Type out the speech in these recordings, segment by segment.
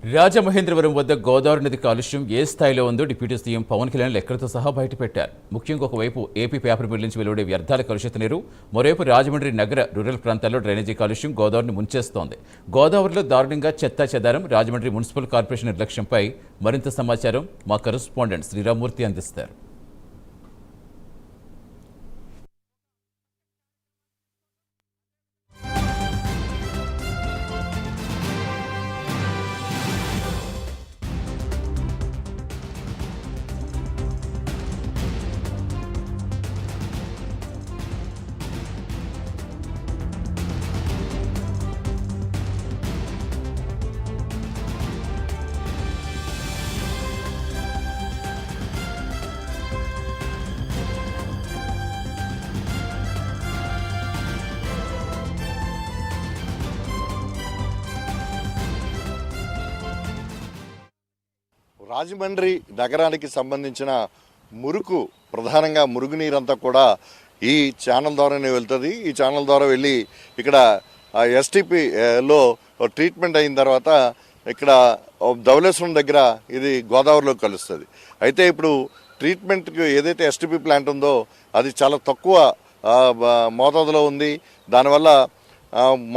రాజమహేంద్రవరం వద్ద గోదావరి నది కాలుష్యం ఏ స్థాయిలో ఉందో డిప్యూటీ సీఎం పవన్ కళ్యాణ్ లెక్కలతో సహా బయటపెట్టారు. ముఖ్యంగా ఒకవైపు ఏపీ పేపర్ మిల్ నుంచి వెలువడే వ్యర్థాల కలుషిత నీరు, మరోవైపు రాజమండ్రి నగర రూరల్ ప్రాంతాల్లో డ్రైనేజీ కాలుష్యం గోదావరిని ముంచేస్తోంది. గోదావరిలో దారుణంగా చెత్తా చెదారం, రాజమండ్రి మున్సిపల్ కార్పొరేషన్ నిర్లక్ష్యంపై మరింత సమాచారం మా కరెస్పాండెంట్ శ్రీరామ్మూర్తి అందిస్తారు. రాజమండ్రి నగరానికి సంబంధించిన మురుకు, ప్రధానంగా మురుగునీరంతా కూడా ఈ ఛానల్ ద్వారానే వెళ్తుంది. ఈ ఛానల్ ద్వారా వెళ్ళి ఇక్కడ ఎస్టీపీలో ట్రీట్మెంట్ అయిన తర్వాత ఇక్కడ ధవళేశ్వరం దగ్గర ఇది గోదావరిలో కలుస్తుంది. అయితే ఇప్పుడు ట్రీట్మెంట్కి ఏదైతే ఎస్టీపీ ప్లాంట్ ఉందో అది చాలా తక్కువ మోతాదులో ఉంది. దానివల్ల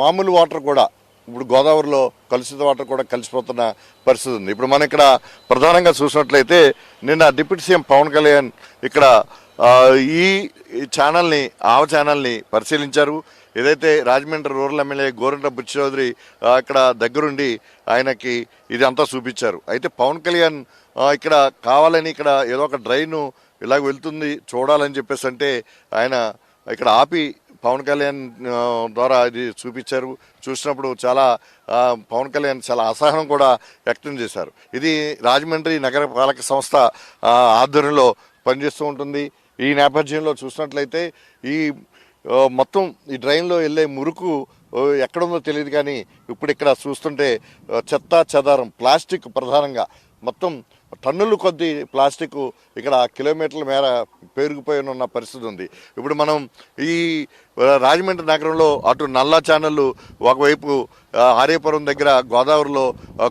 మామూలు వాటర్ కూడా ఇప్పుడు గోదావరిలో కలుషిత వాటర్ కూడా కలిసిపోతున్న పరిస్థితి ఉంది. ఇప్పుడు మనం ఇక్కడ ప్రధానంగా చూసినట్లయితే నిన్న డిప్యూటీ సీఎం పవన్ కళ్యాణ్ ఇక్కడ ఈ ఛానల్ని ఛానల్ని పరిశీలించారు. ఏదైతే రాజమండ్రి రూరల్ ఎమ్మెల్యే గోరంట్ల బుచ్చి చౌదరి ఇక్కడ దగ్గరుండి ఆయనకి ఇది అంతా చూపించారు. అయితే పవన్ కళ్యాణ్ ఇక్కడ కావాలని ఇక్కడ ఏదో ఒక డ్రైన్ ఇలాగ వెళ్తుంది చూడాలని చెప్పేసి అంటే ఆయన ఇక్కడ ఆపి పవన్ కళ్యాణ్ ద్వారా ఇది చూపించారు. చూసినప్పుడు చాలా పవన్ కళ్యాణ్ చాలా అసహనం కూడా వ్యక్తం చేశారు. ఇది రాజమండ్రి నగరపాలక సంస్థ ఆధ్వర్యంలో పనిచేస్తూ ఉంటుంది. ఈ నేపథ్యంలో చూసినట్లయితే ఈ మొత్తం ఈ డ్రైన్లో వెళ్ళే మురుకు ఎక్కడుందో తెలియదు, కానీ ఇప్పుడు ఇక్కడ చూస్తుంటే చెత్త చెదారం, ప్లాస్టిక్ ప్రధానంగా మొత్తం టన్నులు కొద్ది ప్లాస్టిక్ ఇక్కడ కిలోమీటర్ల మేర పేరుకుపోయి ఉన్న పరిస్థితి ఉంది. ఇప్పుడు మనం ఈ రాజమండ్రి నగరంలో అటు నల్లా ఛానళ్ళు ఒకవైపు ఆర్యపురం దగ్గర గోదావరిలో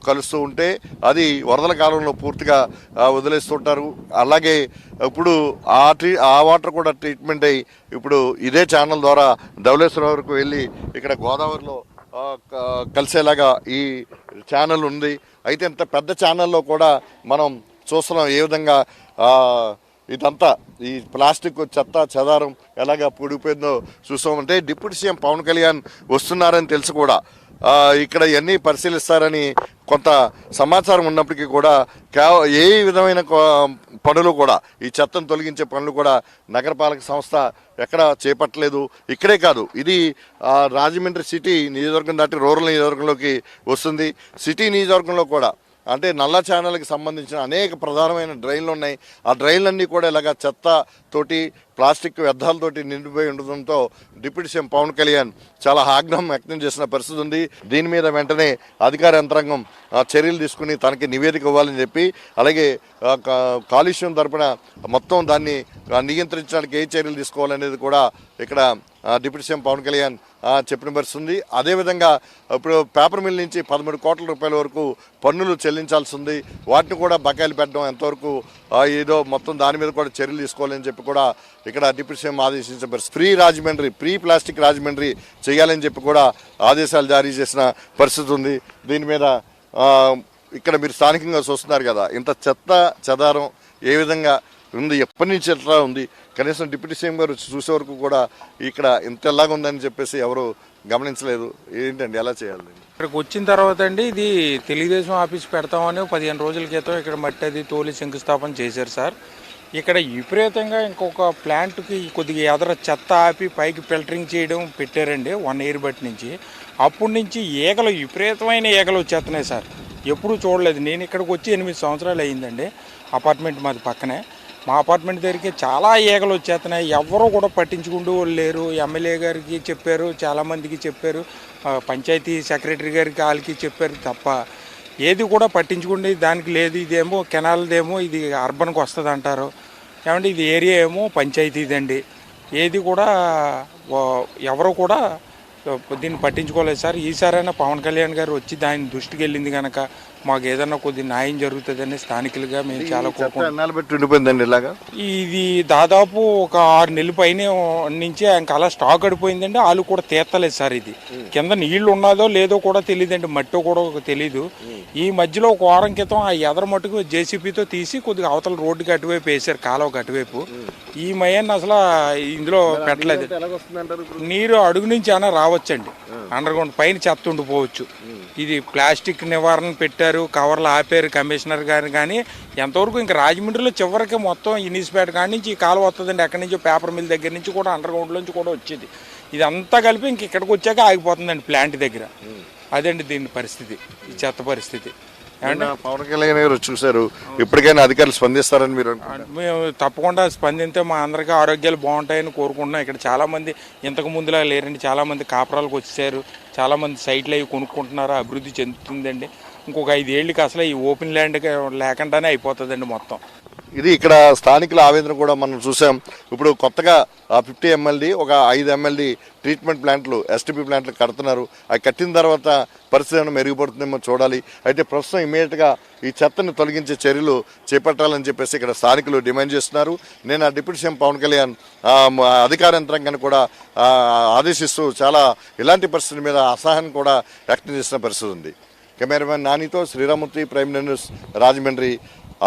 కలుస్తూ ఉంటే అది వరదల కాలంలో పూర్తిగా వదిలేస్తుంటారు. అలాగే ఇప్పుడు ఆ వాటర్ కూడా ట్రీట్మెంట్ అయ్యి ఇప్పుడు ఇదే ఛానల్ ద్వారా ధవళేశ్వరం వరకు వెళ్ళి ఇక్కడ గోదావరిలో కలిసేలాగా ఈ ఛానల్ ఉంది. అయితే ఇంత పెద్ద ఛానల్లో కూడా మనం చూస్తున్నాం ఏ విధంగా ఇదంతా ఈ ప్లాస్టిక్ చెత్త చెదారం ఎలాగా పొడిపోయిందో చూస్తామంటే డిప్యూటీ సీఎం పవన్ కళ్యాణ్ వస్తున్నారని తెలుసు కూడా ఇక్కడ ఇవన్నీ పరిశీలిస్తారని కొంత సమాచారం ఉన్నప్పటికీ కూడా ఏ విధమైన పనులు కూడా ఈ చెత్తను తొలగించే పనులు కూడా నగరపాలక సంస్థ ఎక్కడ చేపట్టలేదు. ఇక్కడే కాదు, ఇది రాజమండ్రి సిటీ నియోజకవర్గం దాటి రూరల్ నియోజకవర్గంలోకి వస్తుంది. సిటీ నియోజకవర్గంలో కూడా అంటే నల్ల ఛానల్కి సంబంధించిన అనేక ప్రధానమైన డ్రైన్లు ఉన్నాయి. ఆ డ్రైన్లన్నీ కూడా ఇలాగ చెత్త తోటి ప్లాస్టిక్ వ్యర్థాలతోటి నిండిపోయి ఉండడంతో డిప్యూటీ సీఎం పవన్ కళ్యాణ్ చాలా ఆగ్రహం వ్యక్తం చేసిన పరిస్థితి ఉంది. దీని మీద వెంటనే అధికార యంత్రాంగం చర్యలు తీసుకుని తనకి నివేదిక ఇవ్వాలని చెప్పి, అలాగే కాలుష్యం తరపున మొత్తం దాన్ని నియంత్రించడానికి ఏ చర్యలు తీసుకోవాలనేది కూడా ఇక్కడ డిప్యూటీ సీఎం పవన్ కళ్యాణ్ చెప్పిన పరిస్థితుంది. అదేవిధంగా ఇప్పుడు పేపర్ మిల్ నుంచి 13 కోట్ల రూపాయల వరకు పన్నులు చెల్లించాల్సి ఉంది. వాటిని కూడా బకాయిలు పెట్టడం ఎంతవరకు ఏదో మొత్తం దాని మీద కూడా చర్యలు తీసుకోవాలని చెప్పి కూడా ఇక్కడ డిప్యూటీ సీఎం ఆదేశించిన పరిస్థితి. Free Rajahmundry, free plastic Rajahmundry చేయాలని చెప్పి కూడా ఆదేశాలు జారీ చేసిన పరిస్థితి ఉంది. దీని మీద ఇక్కడ మీరు స్థానికంగా చూస్తున్నారు కదా, ఇంత చెత్త చెదారం ఏ విధంగా ఉంది, ఎప్పటి నుంచి ఎట్లా ఉంది, కనీసం డిప్యూటీ సీఎం గారు చూసే వరకు కూడా ఇక్కడ ఇంత ఎలాగ ఉందని చెప్పేసి ఎవరు గమనించలేదు. ఏంటండి ఎలా చేయాలి? ఇక్కడికి వచ్చిన తర్వాత అండి ఇది తెలుగుదేశం ఆఫీస్ పెడతామని 15 రోజుల క్రితం ఇక్కడ మట్టి అది తోలి శంకుస్థాపన చేశారు సార్. ఇక్కడ విపరీతంగా ఇంకొక ప్లాంట్కి కొద్దిగా ఎదర చెత్త ఆపి పైకి ఫిల్టరింగ్ చేయడం పెట్టారండి 1 ఇయర్ బట్టి నుంచి. అప్పటి నుంచి ఈగలు, విపరీతమైన ఈగలు వచ్చేస్తున్నాయి సార్. ఎప్పుడూ చూడలేదు. నేను ఇక్కడికి వచ్చి 8 సంవత్సరాలు అయ్యిందండి. అపార్ట్మెంట్ మాది పక్కనే. మా అపార్ట్మెంట్ దగ్గరికి చాలా ఈగలు వచ్చేస్తున్నాయి. ఎవరూ కూడా పట్టించుకుంటూ లేరు. ఎమ్మెల్యే గారికి చెప్పారు, చాలామందికి చెప్పారు, పంచాయతీ సెక్రటరీ గారికి వాళ్ళకి చెప్పారు తప్ప ఏది కూడా పట్టించుకుంటే దానికి లేదు. ఇదేమో కెనాల్దేమో ఇది అర్బన్కి వస్తుంది అంటారు. ఏమంటే ఇది ఏరియా ఏమో పంచాయతీదండి. ఏది కూడా ఎవరు కూడా దీన్ని పట్టించుకోలేదు సార్. ఈసారైనా పవన్ కళ్యాణ్ గారు వచ్చి దాని దృష్టికి వెళ్ళింది కనుక మాకు ఏదన్నా కొద్ది న్యాయం జరుగుతుందని స్థానికులుగా మేము చాలా కోరుకుంటున్నాం. ఎన్నాళ్ళు పెట్టి ఉండిపోయిందండి ఇలాగా? ఇది దాదాపు ఒక 6 నెలల పైన నుంచి ఇంకా అలా స్టాక్ అడిపోయిందండి. వాళ్ళు కూడా తీర్తలేదు సార్. ఇది కింద నీళ్లు ఉన్నదో లేదో కూడా తెలియదండి, మట్టో కూడా తెలీదు. ఈ మధ్యలో ఒక వారం క్రితం ఆ ఎదర మట్టుకు జేసీపీతో తీసి కొద్దిగా అవతల రోడ్డుకి అటువైపు వేసారు, కాలువకి అటువైపు. ఈ మయాన్ని అసలు ఇందులో పెట్టలేదు. నీరు అడుగు నుంచి అయినా రావచ్చండి, అండర్ గ్రౌండ్ పైన చెత్త ఉండిపోవచ్చు. ఇది ప్లాస్టిక్ నివారణ పెట్టారు, కవర్లు ఆపారు కమిషనర్ గారు. కానీ ఎంతవరకు ఇంకా రాజమండ్రిలో చివరికి మొత్తం ఇనిసిపేట కాడి నుంచి ఈ కాలువ వస్తుందండి. ఎక్కడి నుంచో పేపర్ మిల్ దగ్గర నుంచి కూడా అండర్ గ్రౌండ్ నుంచి కూడా వచ్చేది. ఇదంతా కలిపి ఇంక ఇక్కడికి వచ్చాక ఆగిపోతుందండి ప్లాంట్ దగ్గర. అదండి దీని పరిస్థితి, ఈ చెత్త పరిస్థితి. పవన్ కళ్యాణ్ గారు చూశారు, ఇప్పటికైనా అధికారులు స్పందిస్తారని మీరు? మేము తప్పకుండా స్పందిస్తే మా అందరికీ ఆరోగ్యాలు బాగుంటాయని కోరుకుంటున్నాం. ఇక్కడ చాలామంది ఇంతకు ముందులా లేరండి, చాలామంది కాపురాలకు వచ్చారు, చాలామంది సైట్లు అవి కొనుక్కుంటున్నారు, అభివృద్ధి చెందుతుందండి. ఇంకొక 5 ఏళ్ళకి అసలు ఈ ఓపెన్ ల్యాండ్ లేకుండానే అయిపోతుందండి మొత్తం. ఇది ఇక్కడ స్థానికుల ఆవేదన కూడా మనం చూసాం. ఇప్పుడు కొత్తగా 50 MLD ఒక 5 MLD ట్రీట్మెంట్ ప్లాంట్లు, STP ప్లాంట్లు కడుతున్నారు. అవి కట్టిన తర్వాత పరిస్థితి ఏమైనా మెరుగుపడుతుందేమో చూడాలి. అయితే ప్రస్తుతం ఇమీడియట్గా ఈ చెత్తను తొలగించే చర్యలు చేపట్టాలని చెప్పేసి ఇక్కడ స్థానికులు డిమాండ్ చేస్తున్నారు. నేను డిప్యూటీ సీఎం పవన్ కళ్యాణ్ అధికార యంత్రాంగాన్ని కూడా ఆదేశిస్తూ చాలా ఇలాంటి పరిస్థితుల మీద అసహనం కూడా వ్యక్తం చేసిన పరిస్థితి ఉంది. కెమెరామెన్ నానితో Sriramurthy, prime news, Rajahmundry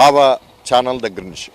Ava channel దగ్గర నుంచి.